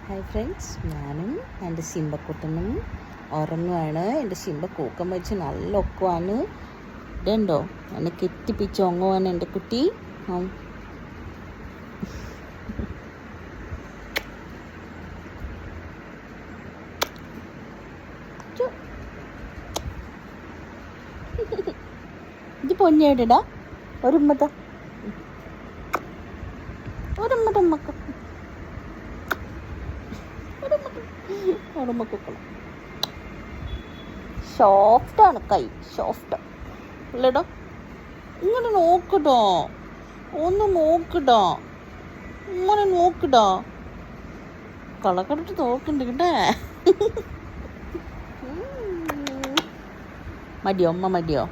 Hi friends, ഞാനും എൻ്റെ സിംബക്കുട്ടനും ഉറങ്ങുവാണ്. എൻ്റെ സിംബ കൂക്കം വെച്ച് നല്ല ഒക്കുവാണ്. ഇതുണ്ടോ, എന്നെ കെട്ടിപ്പിച്ച് ഉറങ്ങുവാണ് എൻ്റെ കുട്ടി. ഇത് പൊന്നിയായിട്ടാ ഒരുമ്മത്ത ഒരുമ്മക്ക് ഉടമ്പക്കണം. സോഫ്റ്റാണ് കൈ, സോഫ്റ്റ് അല്ലേടാ. ഇങ്ങനെ നോക്കട്ടോ, ഒന്ന് നോക്കട്ടോ, ഇങ്ങനെ നോക്കട്ടോ. കളക്കടട്ട് നോക്കണ്ട കേട്ടേ. മടിയോ അമ്മ, മടിയോ?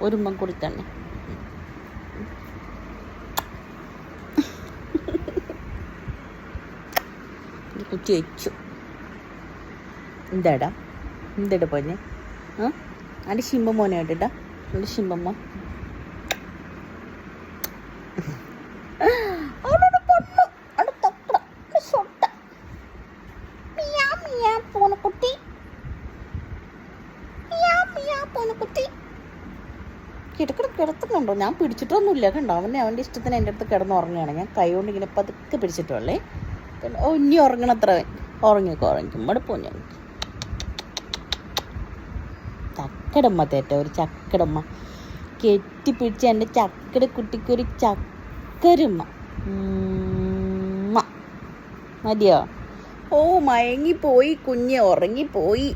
ഒരുമ്മ കൂടി തന്നെ. കുറ്റി വെച്ചു. എന്താടാ പോന്നെ? എൻ്റെ ശിമ്പ മോനെ കേട്ടിട്ടാ, എൻ്റെ ശിമ്പമ്മ. കിടത്തുന്നുണ്ടോ? ഞാൻ പിടിച്ചിട്ടൊന്നുമില്ല കണ്ടോ. അവൻ്റെ ഇഷ്ടത്തിന് എൻ്റെ അടുത്ത് കിടന്നുറങ്ങുകയാണ്. ഞാൻ കൈ കൊണ്ട് ഇങ്ങനെ പതുക്കെ പിടിച്ചിട്ടുള്ളേ. ഇനി ഉറങ്ങണത്ര ഉറങ്ങിക്കുമ്പോൾ പോഞ്ഞ ചക്കടമ്മ തേറ്റ, ഒരു ചക്കടമ്മ കെട്ടിപ്പിടിച്ച് എൻ്റെ ചക്കട കുട്ടിക്കൊരു ചക്കരുമ്മ. മതിയോ? ഓ, മയങ്ങിപ്പോയി കുഞ്ഞ്, ഉറങ്ങിപ്പോയി.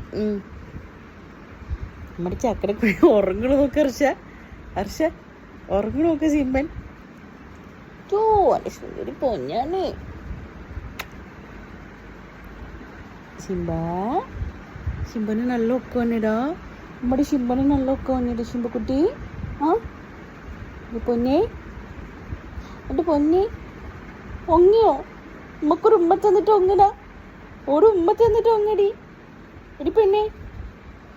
നമ്മുടെ ചക്കട കുഞ്ഞ് ഉറങ്ങണ നോക്ക്. ഹർഷ ഉറങ്ങണ നോക്ക് സിമ്പൻ. ഓ, എൻ്റെ സുന്ദരി പൊഞ്ഞാണ് ശിമ്പന് നല്ല ഒക്കെ വന്നിടാ. നമ്മുടെ ശിമ്പന് നല്ല ഒക്കെ വന്നിട്ട് ശിമ്പക്കുട്ടി. പൊന്നെ, എൻ്റെ പൊന്നെ ഒങ്ങിയോ? നമുക്കൊരു ഉമ്മ തന്നിട്ട് ഒങ്ങിട, ഒരു ഉമ്മ തന്നിട്ട് ഒങ്ങടി. എടി പെണ്ണെ,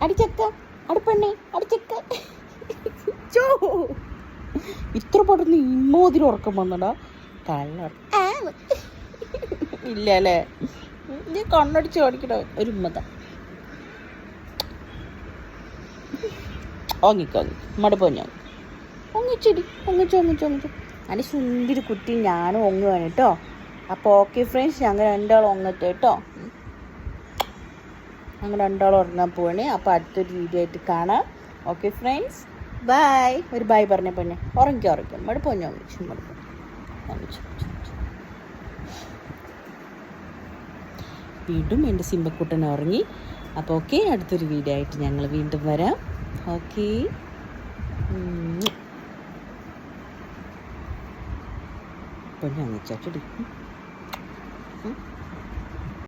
അടിച്ചക്ക, അടിപ്പെണ്ണെ, അടിച്ചക്ക. ചോ, ഇത്ര പെട്ടെന്ന് ഇമ്മോതിരി ഉറക്കം വന്നടാ. കള്ള ഇല്ല അല്ലേ? നീ കണ്ണടിച്ച് കാണിക്കട. ഒരു ഉമ്മത ഓങ്ങിക്കോങ്ങി മടുപ്പോഞ്ഞ ഒങ്ങിച്ചിടി ഒങ്ങിച്ചു. അതിൻ്റെ സുന്ദരി കുട്ടി ഞാനും ഒങ്ങുവാണ് കേട്ടോ. അപ്പോൾ ഓക്കെ ഫ്രണ്ട്സ്, ഞങ്ങൾ രണ്ടാളും ഒങ്ങട്ടെ കേട്ടോ. ഞങ്ങൾ രണ്ടാളും ഉറങ്ങാൻ പോവാണ്. അപ്പോൾ അടുത്തൊരു വീഡിയോ ആയിട്ട് കാണാം. Okay friends, bye. ഒരു ബൈ പറഞ്ഞ പെണ്ണെ. ഉറങ്ങിക്കോ മടുപ്പോഞ്ഞ ഒങ്ങിച്ചു. വീണ്ടും എൻ്റെ സിംബക്കുട്ടൻ ഉറങ്ങി. അപ്പോൾ ഓക്കെ, അടുത്തൊരു വീഡിയോ ആയിട്ട് ഞങ്ങൾ വീണ്ടും വരാം. ഓക്കെ, പൊന്നൊന്നിച്ചാ ചുടി.